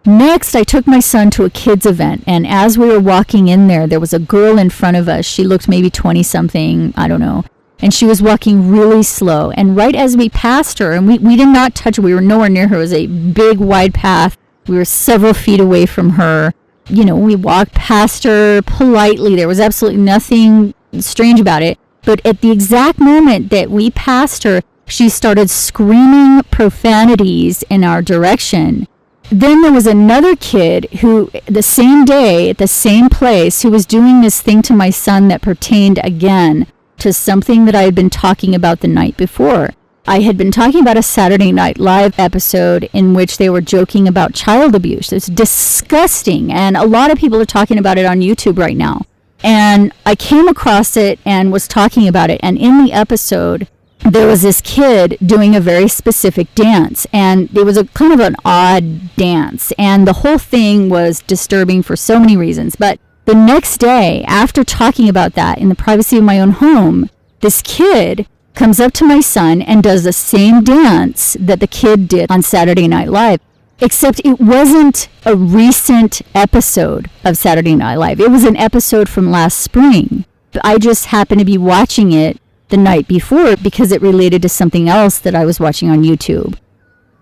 Next, I took my son to a kids event. And as we were walking in there was a girl in front of us. She looked maybe 20-something. I don't know. And she was walking really slow. And right as we passed her, and we did not touch her. We were nowhere near her. It was a big, wide path. We were several feet away from her. You know, we walked past her politely. There was absolutely nothing strange about it. But at the exact moment that we passed her, she started screaming profanities in our direction. Then there was another kid who, the same day, at the same place, who was doing this thing to my son that pertained again to something that I had been talking about the night before. I had been talking about a Saturday Night Live episode in which they were joking about child abuse. It's disgusting, and a lot of people are talking about it on YouTube right now. And I came across it and was talking about it, and in the episode, there was this kid doing a very specific dance, and it was a kind of an odd dance, and the whole thing was disturbing for so many reasons. But the next day, after talking about that in the privacy of my own home, this kid comes up to my son and does the same dance that the kid did on Saturday Night Live, except it wasn't a recent episode of Saturday Night Live. It was an episode from last spring. I just happened to be watching it the night before because it related to something else that I was watching on YouTube.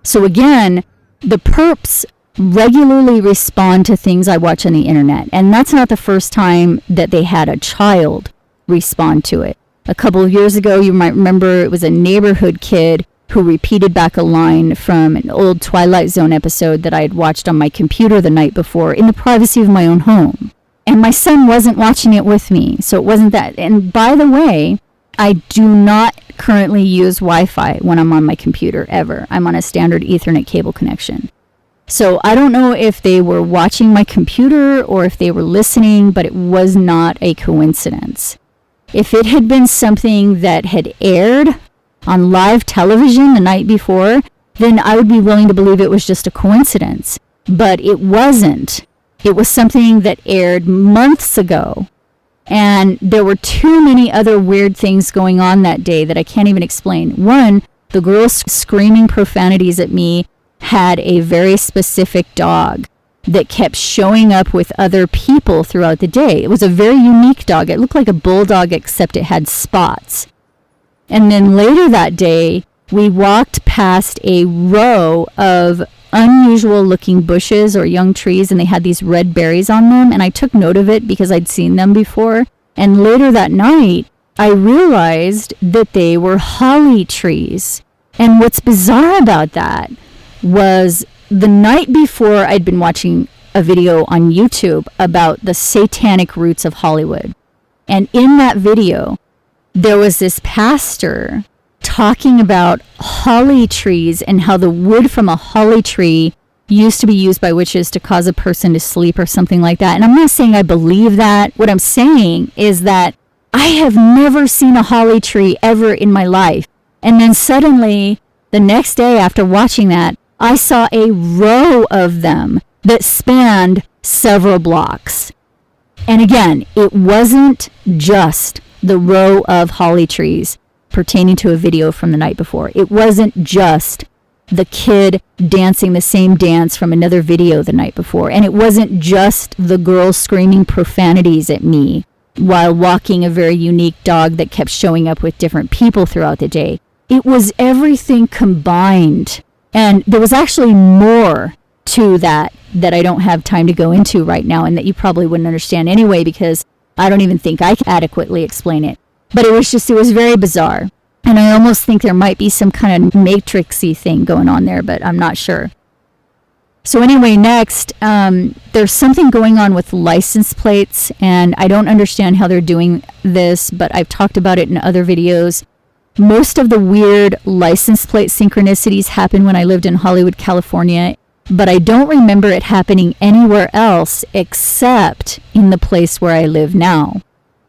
So again, the perps regularly respond to things I watch on the internet, and that's not the first time that they had a child respond to it. A couple of years ago, you might remember, it was a neighborhood kid who repeated back a line from an old Twilight Zone episode that I had watched on my computer the night before in the privacy of my own home. And my son wasn't watching it with me, so it wasn't that. And by the way, I do not currently use Wi-Fi when I'm on my computer, ever. I'm on a standard Ethernet cable connection. So I don't know if they were watching my computer or if they were listening, but it was not a coincidence. If it had been something that had aired on live television the night before, then I would be willing to believe it was just a coincidence. But it wasn't. It was something that aired months ago. And there were too many other weird things going on that day that I can't even explain. One, the girl screaming profanities at me had a very specific dog that kept showing up with other people throughout the day. It was a very unique dog. It looked like a bulldog, except it had spots. And then later that day, we walked past a row of unusual looking bushes or young trees, and they had these red berries on them, and I took note of it because I'd seen them before. And later that night, I realized that they were holly trees. And what's bizarre about that was the night before, I'd been watching a video on YouTube about the satanic roots of Hollywood. And in that video, there was this pastor talking about holly trees and how the wood from a holly tree used to be used by witches to cause a person to sleep or something like that. And I'm not saying I believe that. What I'm saying is that I have never seen a holly tree ever in my life. And then suddenly, the next day after watching that, I saw a row of them that spanned several blocks. And again, it wasn't just the row of holly trees pertaining to a video from the night before. It wasn't just the kid dancing the same dance from another video the night before. And it wasn't just the girl screaming profanities at me while walking a very unique dog that kept showing up with different people throughout the day. It was everything combined. And there was actually more to that I don't have time to go into right now, and that you probably wouldn't understand anyway, because I don't even think I can adequately explain it. But it was very bizarre. And I almost think there might be some kind of matrixy thing going on there, but I'm not sure. So anyway, next, there's something going on with license plates, and I don't understand how they're doing this, but I've talked about it in other videos. Most of the weird license plate synchronicities happened when I lived in Hollywood, California, but I don't remember it happening anywhere else except in the place where I live now.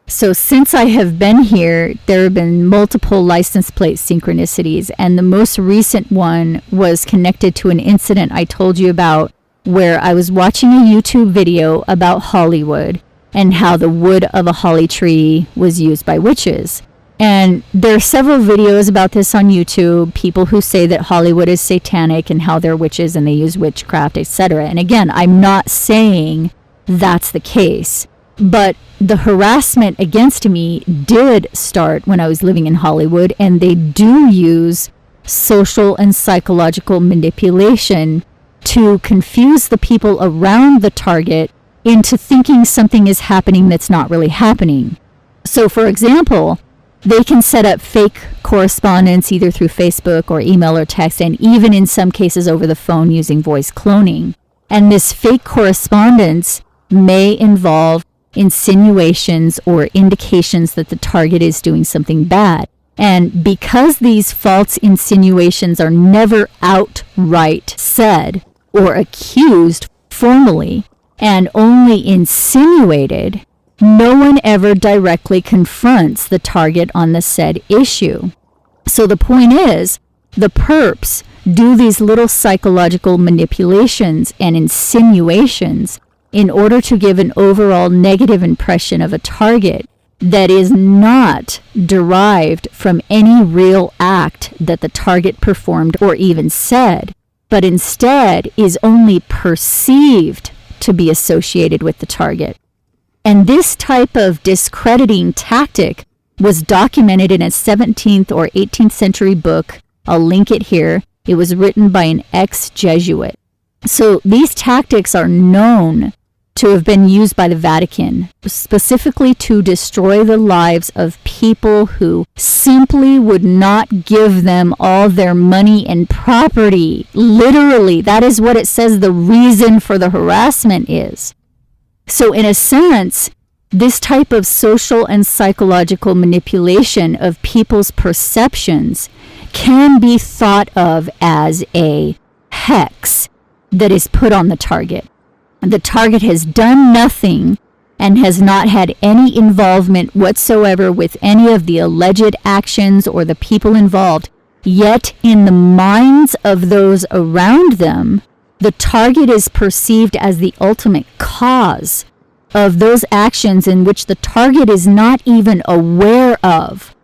So since I have been here, there have been multiple license plate synchronicities, and the most recent one was connected to an incident I told you about where I was watching a YouTube video about Hollywood and how the wood of a holly tree was used by witches. And there are several videos about this on YouTube, people who say that Hollywood is satanic and how they're witches and they use witchcraft, etc. And again, I'm not saying that's the case. But the harassment against me did start when I was living in Hollywood, and they do use social and psychological manipulation to confuse the people around the target into thinking something is happening that's not really happening. So, for example, they can set up fake correspondence either through Facebook or email or text, and even in some cases over the phone using voice cloning. And this fake correspondence may involve insinuations or indications that the target is doing something bad. And because these false insinuations are never outright said or accused formally and only insinuated, no one ever directly confronts the target on the said issue. So the point is, the perps do these little psychological manipulations and insinuations in order to give an overall negative impression of a target that is not derived from any real act that the target performed or even said, but instead is only perceived to be associated with the target. And this type of discrediting tactic was documented in a 17th or 18th century book. I'll link it here. It was written by an ex-Jesuit. So these tactics are known to have been used by the Vatican, specifically to destroy the lives of people who simply would not give them all their money and property. Literally, that is what it says the reason for the harassment is. So in a sense, this type of social and psychological manipulation of people's perceptions can be thought of as a hex that is put on the target. The target has done nothing and has not had any involvement whatsoever with any of the alleged actions or the people involved. Yet in the minds of those around them, the target is perceived as the ultimate cause of those actions in which the target is not even aware of.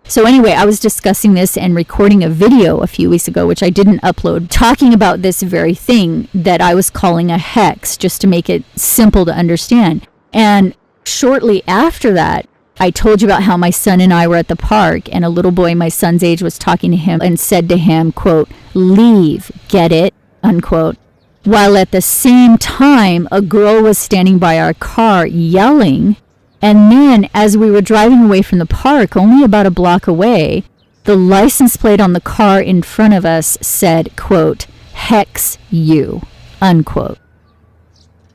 So anyway, I was discussing this and recording a video a few weeks ago, which I didn't upload, talking about this very thing that I was calling a hex, just to make it simple to understand. And shortly after that, I told you about how my son and I were at the park, and a little boy my son's age was talking to him and said to him, quote, "Leave, get it?" unquote. While at the same time, a girl was standing by our car yelling. And then as we were driving away from the park, only about a block away, the license plate on the car in front of us said, quote, "Hex you," unquote.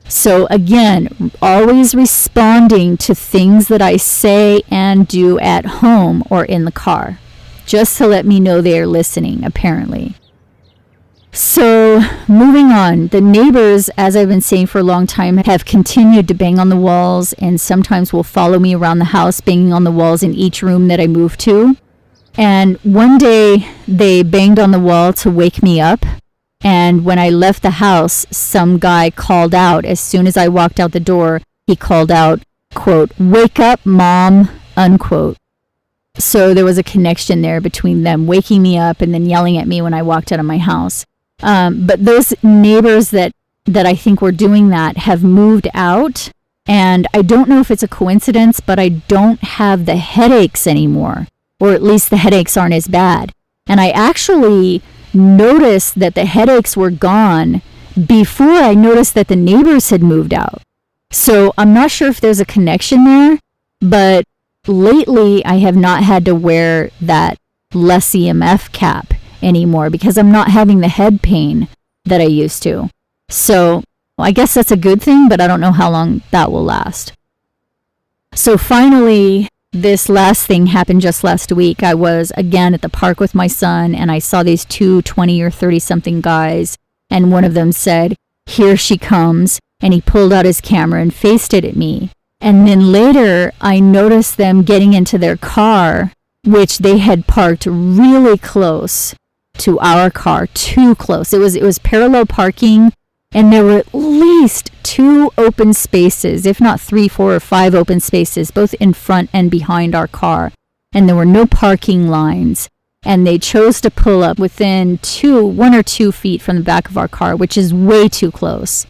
So again, always responding to things that I say and do at home or in the car, just to let me know they are listening, apparently. So moving on, the neighbors, as I've been saying for a long time, have continued to bang on the walls and sometimes will follow me around the house, banging on the walls in each room that I move to. And one day they banged on the wall to wake me up. And when I left the house, some guy called out. As soon as I walked out the door, he called out, quote, "Wake up, Mom," unquote. So there was a connection there between them waking me up and then yelling at me when I walked out of my house. But those neighbors that I think were doing that have moved out. And I don't know if it's a coincidence, but I don't have the headaches anymore. Or at least the headaches aren't as bad. And I actually noticed that the headaches were gone before I noticed that the neighbors had moved out. So I'm not sure if there's a connection there, but lately I have not had to wear that less EMF cap anymore because I'm not having the head pain that I used to. So I guess that's a good thing, but I don't know how long that will last. So finally, this last thing happened just last week. I was again at the park with my son and I saw these two 20 or 30 something guys, and one of them said, "Here she comes," and he pulled out his camera and faced it at me. And then later I noticed them getting into their car, which they had parked really close to our car, too close. It was parallel parking, and there were at least 2 open spaces, if not 3, 4, or 5 open spaces, both in front and behind our car. And there were no parking lines. And they chose to pull up within 1 or 2 feet from the back of our car, which is way too close.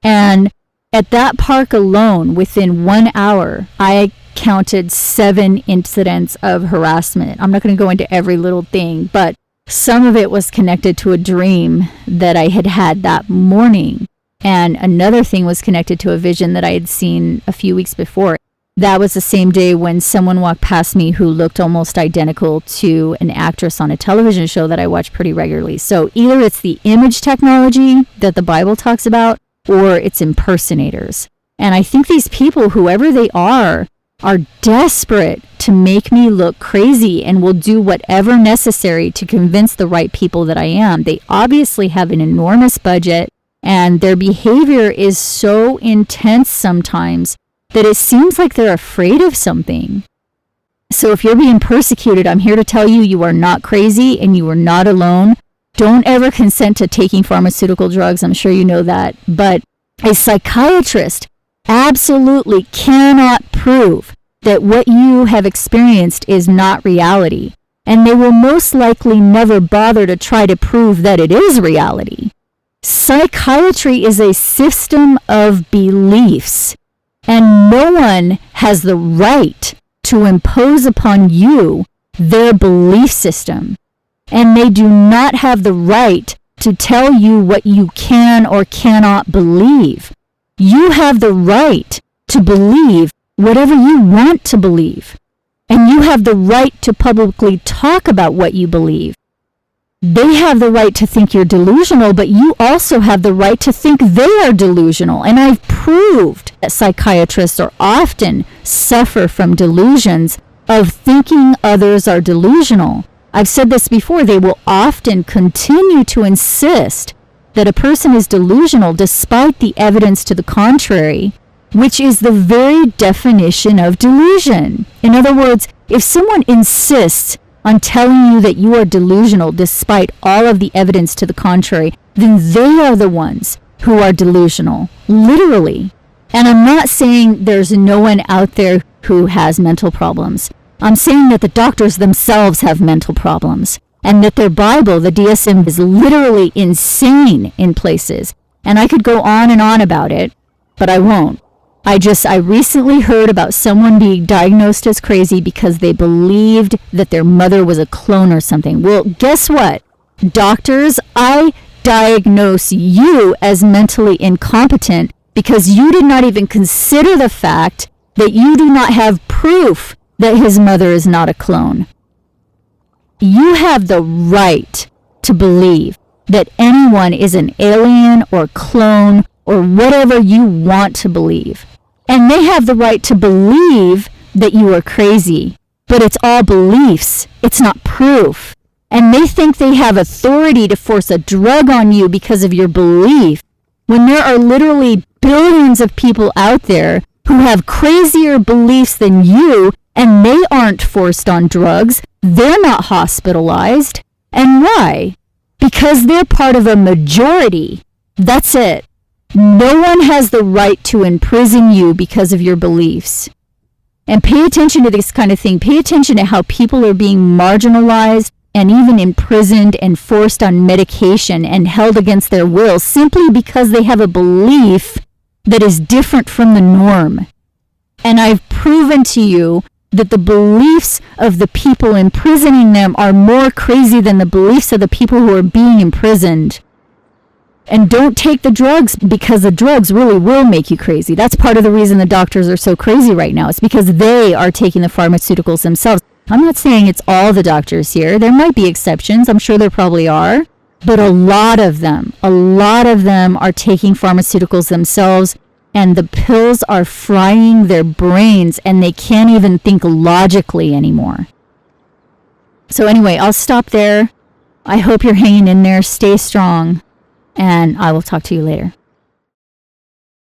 And at that park alone, within 1 hour, I counted 7 incidents of harassment. I'm not going to go into every little thing, but some of it was connected to a dream that I had had that morning. And another thing was connected to a vision that I had seen a few weeks before. That was the same day when someone walked past me who looked almost identical to an actress on a television show that I watch pretty regularly. So either it's the image technology that the Bible talks about, or it's impersonators. And I think these people, whoever they are desperate to make me look crazy and will do whatever necessary to convince the right people that I am. They obviously have an enormous budget, and their behavior is so intense sometimes that it seems like they're afraid of something. So if you're being persecuted, I'm here to tell you, you are not crazy and you are not alone. Don't ever consent to taking pharmaceutical drugs. I'm sure you know that. But a psychiatrist absolutely cannot prove that what you have experienced is not reality. And they will most likely never bother to try to prove that it is reality. Psychiatry is a system of beliefs, and no one has the right to impose upon you their belief system. And they do not have the right to tell you what you can or cannot believe. You have the right to believe whatever you want to believe. And you have the right to publicly talk about what you believe. They have the right to think you're delusional, but you also have the right to think they are delusional. And I've proved that psychiatrists are often suffer from delusions of thinking others are delusional. I've said this before, they will often continue to insist that a person is delusional despite the evidence to the contrary, which is the very definition of delusion. In other words, if someone insists on telling you that you are delusional despite all of the evidence to the contrary, then they are the ones who are delusional, literally. And I'm not saying there's no one out there who has mental problems. I'm saying that the doctors themselves have mental problems, and that their Bible, the DSM, is literally insane in places. And I could go on and on about it, but I won't. I recently heard about someone being diagnosed as crazy because they believed that their mother was a clone or something. Well, guess what? Doctors, I diagnose you as mentally incompetent because you did not even consider the fact that you do not have proof that his mother is not a clone. You have the right to believe that anyone is an alien or clone or whatever you want to believe. And they have the right to believe that you are crazy. But it's all beliefs. It's not proof. And they think they have authority to force a drug on you because of your belief, when there are literally billions of people out there who have crazier beliefs than you, and they aren't forced on drugs. They're not hospitalized. And why? Because they're part of a majority. That's it. No one has the right to imprison you because of your beliefs. And pay attention to this kind of thing. Pay attention to how people are being marginalized and even imprisoned and forced on medication and held against their will simply because they have a belief that is different from the norm. And I've proven to you that the beliefs of the people imprisoning them are more crazy than the beliefs of the people who are being imprisoned. And don't take the drugs because the drugs really will make you crazy. That's part of the reason the doctors are so crazy right now. It's because they are taking the pharmaceuticals themselves. I'm not saying it's all the doctors here. There might be exceptions. I'm sure there probably are. But a lot of them are taking pharmaceuticals themselves, and the pills are frying their brains, and they can't even think logically anymore. So anyway, I'll stop there. I hope you're hanging in there. Stay strong. And I will talk to you later.